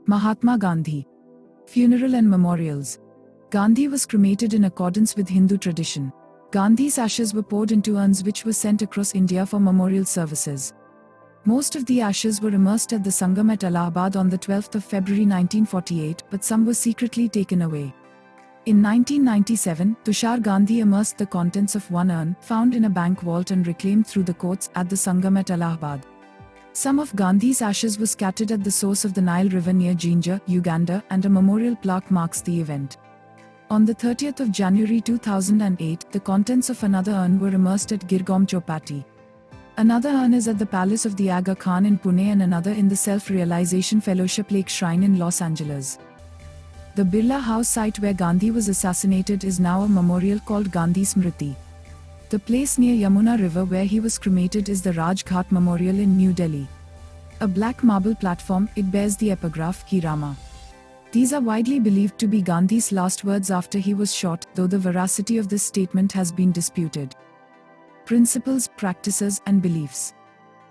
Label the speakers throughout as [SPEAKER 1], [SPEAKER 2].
[SPEAKER 1] Mahatma Gandhi. Funeral and memorials. Gandhi was cremated in accordance with Hindu tradition. Gandhi's ashes were poured into urns which were sent across India for memorial services. Most of the ashes were immersed at the Sangam at Allahabad on the 12th of February 1948, but some were secretly taken away. In 1997, Tushar Gandhi immersed the contents of one urn, found in a bank vault and reclaimed through the courts, at the Sangam at Allahabad. Some of Gandhi's ashes were scattered at the source of the Nile River near Jinja, Uganda, and a memorial plaque marks the event. On the 30th of January 2008, the contents of another urn were immersed at Girgaum Chowpatty. Another urn is at the palace of the Aga Khan in Pune and another in the Self-Realization Fellowship Lake Shrine in Los Angeles. The Birla House site where Gandhi was assassinated is now a memorial called Gandhi Smriti. The place near Yamuna River where he was cremated is the Raj Ghat Memorial in New Delhi. A black marble platform, it bears the epigraph, He Rama. These are widely believed to be Gandhi's last words after he was shot, though the veracity of this statement has been disputed. Principles, practices, and beliefs.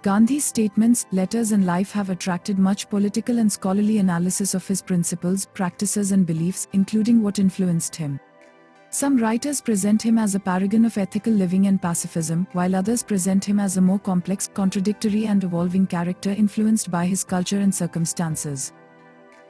[SPEAKER 1] Gandhi's statements, letters and life have attracted much political and scholarly analysis of his principles, practices and beliefs, including what influenced him. Some writers present him as a paragon of ethical living and pacifism, while others present him as a more complex, contradictory and evolving character influenced by his culture and circumstances.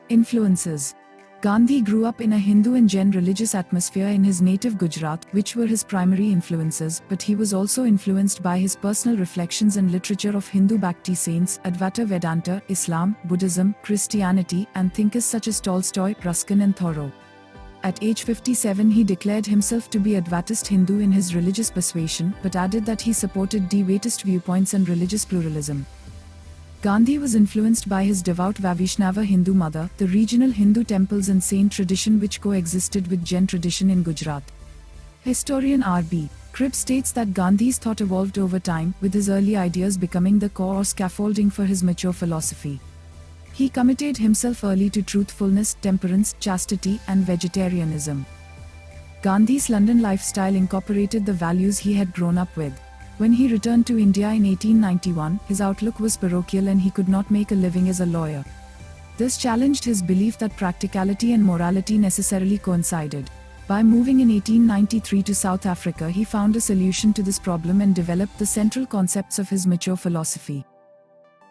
[SPEAKER 1] Influences. Gandhi grew up in a Hindu and Jain religious atmosphere in his native Gujarat, which were his primary influences, but he was also influenced by his personal reflections and literature of Hindu Bhakti saints, Advaita Vedanta, Islam, Buddhism, Christianity, and thinkers such as Tolstoy, Ruskin and Thoreau. At age 57 he declared himself to be Advaitist Hindu in his religious persuasion, but added that he supported Dvaitist viewpoints and religious pluralism. Gandhi was influenced by his devout Vaishnava Hindu mother, the regional Hindu temples and saint tradition which coexisted with Jain tradition in Gujarat. Historian R.B. Cribb states that Gandhi's thought evolved over time, with his early ideas becoming the core or scaffolding for his mature philosophy. He committed himself early to truthfulness, temperance, chastity, and vegetarianism. Gandhi's London lifestyle incorporated the values he had grown up with. When he returned to India in 1891, his outlook was parochial and he could not make a living as a lawyer. This challenged his belief that practicality and morality necessarily coincided. By moving in 1893 to South Africa, he found a solution to this problem and developed the central concepts of his mature philosophy.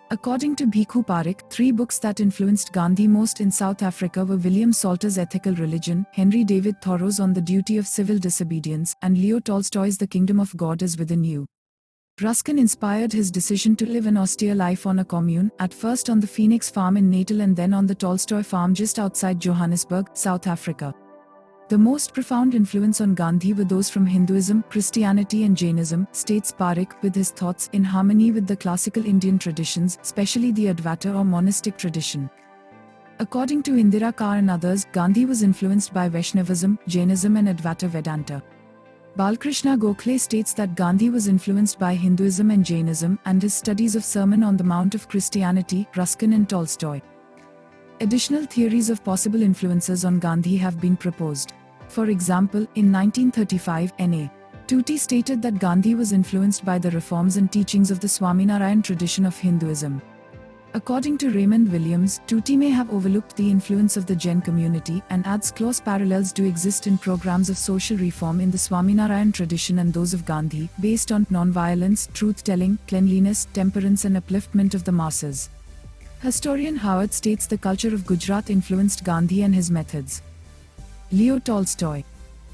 [SPEAKER 1] According to Bhikhu Parekh, 3 books that influenced Gandhi most in South Africa were William Salter's Ethical Religion, Henry David Thoreau's On the Duty of Civil Disobedience, and Leo Tolstoy's The Kingdom of God is Within You. Ruskin inspired his decision to live an austere life on a commune, at first on the Phoenix farm in Natal and then on the Tolstoy farm just outside Johannesburg, South Africa. The most profound influence on Gandhi were those from Hinduism, Christianity and Jainism, states Parekh, with his thoughts in harmony with the classical Indian traditions, especially the Advaita or monastic tradition. According to Indira Kaur and others, Gandhi was influenced by Vaishnavism, Jainism and Advaita Vedanta. Balkrishna Gokhale states that Gandhi was influenced by Hinduism and Jainism, and his studies of Sermon on the Mount of Christianity, Ruskin and Tolstoy. Additional theories of possible influences on Gandhi have been proposed. For example, in 1935, N.A. Tuti stated that Gandhi was influenced by the reforms and teachings of the Swaminarayan tradition of Hinduism. According to Raymond Williams, Tuti may have overlooked the influence of the Jain community and adds close parallels do exist in programs of social reform in the Swaminarayan tradition and those of Gandhi, based on non-violence, truth-telling, cleanliness, temperance and upliftment of the masses. Historian Howard states the culture of Gujarat influenced Gandhi and his methods. Leo Tolstoy.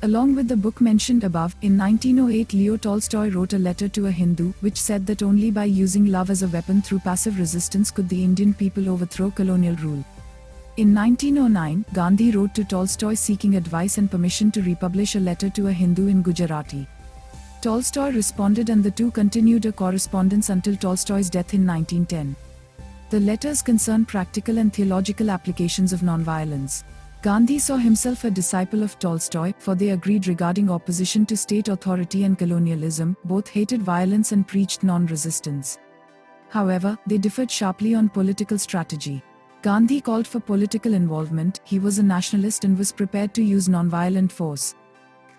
[SPEAKER 1] Along with the book mentioned above, in 1908 Leo Tolstoy wrote a letter to a Hindu, which said that only by using love as a weapon through passive resistance could the Indian people overthrow colonial rule. In 1909, Gandhi wrote to Tolstoy seeking advice and permission to republish a letter to a Hindu in Gujarati. Tolstoy responded and the two continued a correspondence until Tolstoy's death in 1910. The letters concern practical and theological applications of nonviolence. Gandhi saw himself a disciple of Tolstoy, for they agreed regarding opposition to state authority and colonialism, both hated violence and preached non-resistance. However, they differed sharply on political strategy. Gandhi called for political involvement, he was a nationalist and was prepared to use nonviolent force.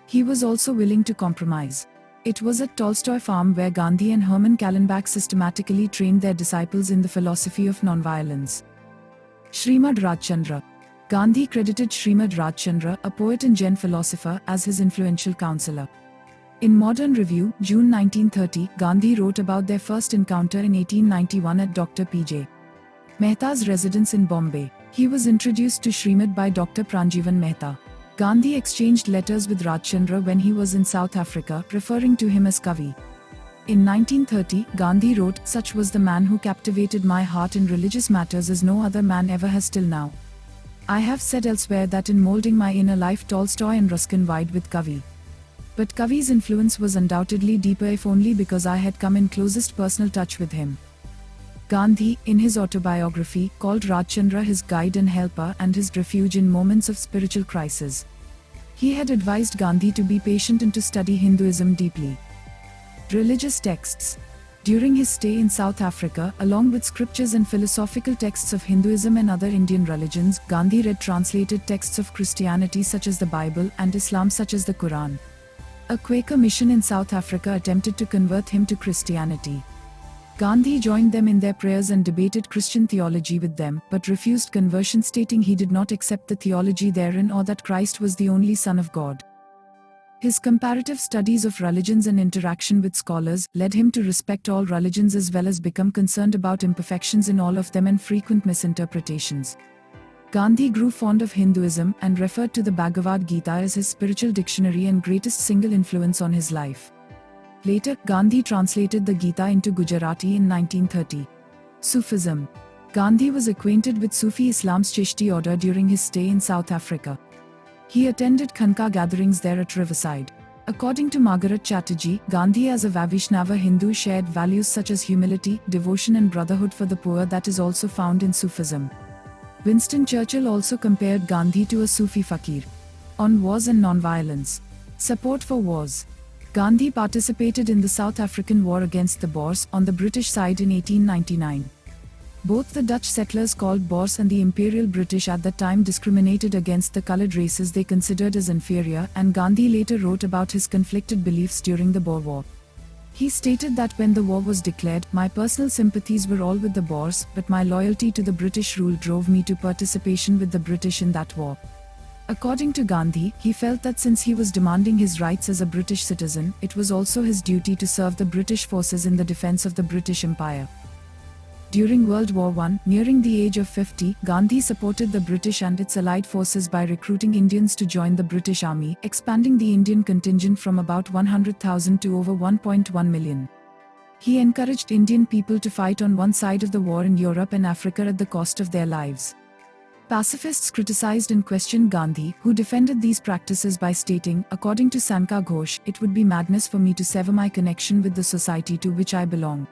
[SPEAKER 1] He was also willing to compromise. It was at Tolstoy farm where Gandhi and Herman Kallenbach systematically trained their disciples in the philosophy of nonviolence. Srimad Rajchandra. Gandhi credited Srimad Rajchandra, a poet and Jain philosopher, as his influential counselor. In Modern Review, June 1930, Gandhi wrote about their first encounter in 1891 at Dr. P.J. Mehta's residence in Bombay. He was introduced to Srimad by Dr. Pranjivan Mehta. Gandhi exchanged letters with Rajchandra when he was in South Africa, referring to him as Kavi. In 1930, Gandhi wrote, "Such was the man who captivated my heart in religious matters as no other man ever has till now. I have said elsewhere that in molding my inner life Tolstoy and Ruskin vied with Kavi. But Kavi's influence was undoubtedly deeper, if only because I had come in closest personal touch with him." Gandhi, in his autobiography, called Rajchandra his guide and helper and his refuge in moments of spiritual crisis. He had advised Gandhi to be patient and to study Hinduism deeply. Religious texts. During his stay in South Africa, along with scriptures and philosophical texts of Hinduism and other Indian religions, Gandhi read translated texts of Christianity such as the Bible and Islam such as the Quran. A Quaker mission in South Africa attempted to convert him to Christianity. Gandhi joined them in their prayers and debated Christian theology with them, but refused conversion, stating he did not accept the theology therein or that Christ was the only Son of God. His comparative studies of religions and interaction with scholars led him to respect all religions as well as become concerned about imperfections in all of them and frequent misinterpretations. Gandhi grew fond of Hinduism and referred to the Bhagavad Gita as his spiritual dictionary and greatest single influence on his life. Later, Gandhi translated the Gita into Gujarati in 1930. Sufism. Gandhi was acquainted with Sufi Islam's Chishti order during his stay in South Africa. He attended Khanka gatherings there at Riverside. According to Margaret Chatterjee, Gandhi as a Vaishnava Hindu shared values such as humility, devotion and brotherhood for the poor that is also found in Sufism. Winston Churchill also compared Gandhi to a Sufi fakir. On wars and non-violence. Support for wars. Gandhi participated in the South African War against the Boers on the British side in 1899. Both the Dutch settlers called Boers and the Imperial British at that time discriminated against the colored races they considered as inferior, and Gandhi later wrote about his conflicted beliefs during the Boer War. He stated that when the war was declared, my personal sympathies were all with the Boers, but my loyalty to the British rule drove me to participation with the British in that war. According to Gandhi, he felt that since he was demanding his rights as a British citizen, it was also his duty to serve the British forces in the defense of the British Empire. During World War I, nearing the age of 50, Gandhi supported the British and its allied forces by recruiting Indians to join the British Army, expanding the Indian contingent from about 100,000 to over 1.1 million. He encouraged Indian people to fight on one side of the war in Europe and Africa at the cost of their lives. Pacifists criticized and questioned Gandhi, who defended these practices by stating, according to Sanka Ghosh, "It would be madness for me to sever my connection with the society to which I belong."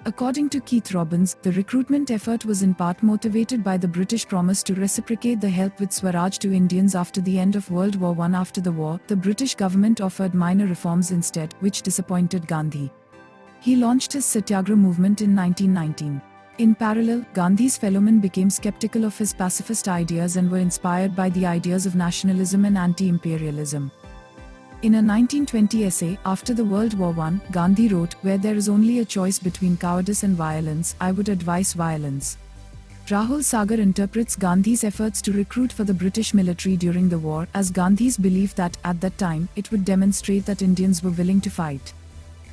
[SPEAKER 1] According to Keith Robbins, the recruitment effort was in part motivated by the British promise to reciprocate the help with Swaraj to Indians after the end of World War I. After the war, the British government offered minor reforms instead, which disappointed Gandhi. He launched his Satyagraha movement in 1919. In parallel, Gandhi's fellowmen became skeptical of his pacifist ideas and were inspired by the ideas of nationalism and anti-imperialism. In a 1920 essay, after the World War I, Gandhi wrote, "Where there is only a choice between cowardice and violence, I would advise violence." Rahul Sagar interprets Gandhi's efforts to recruit for the British military during the war as Gandhi's belief that, at that time, it would demonstrate that Indians were willing to fight.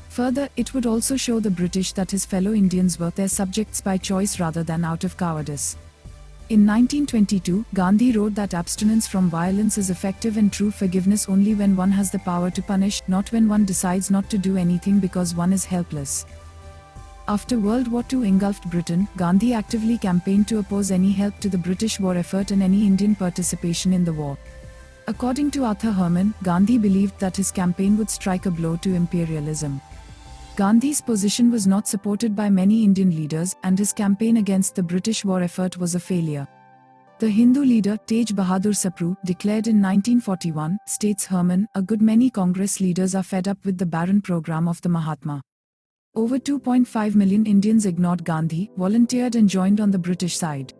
[SPEAKER 1] Further, it would also show the British that his fellow Indians were their subjects by choice rather than out of cowardice. In 1922, Gandhi wrote that abstinence from violence is effective and true forgiveness only when one has the power to punish, not when one decides not to do anything because one is helpless. After World War II engulfed Britain, Gandhi actively campaigned to oppose any help to the British war effort and any Indian participation in the war. According to Arthur Herman, Gandhi believed that his campaign would strike a blow to imperialism. Gandhi's position was not supported by many Indian leaders, and his campaign against the British war effort was a failure. The Hindu leader, Tej Bahadur Sapru, declared in 1941, states Herman, "A good many Congress leaders are fed up with the barren program of the Mahatma." Over 2.5 million Indians ignored Gandhi, volunteered and joined on the British side.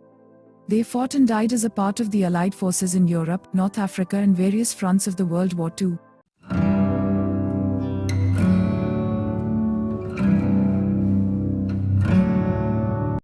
[SPEAKER 1] They fought and died as a part of the Allied forces in Europe, North Africa and various fronts of the World War II.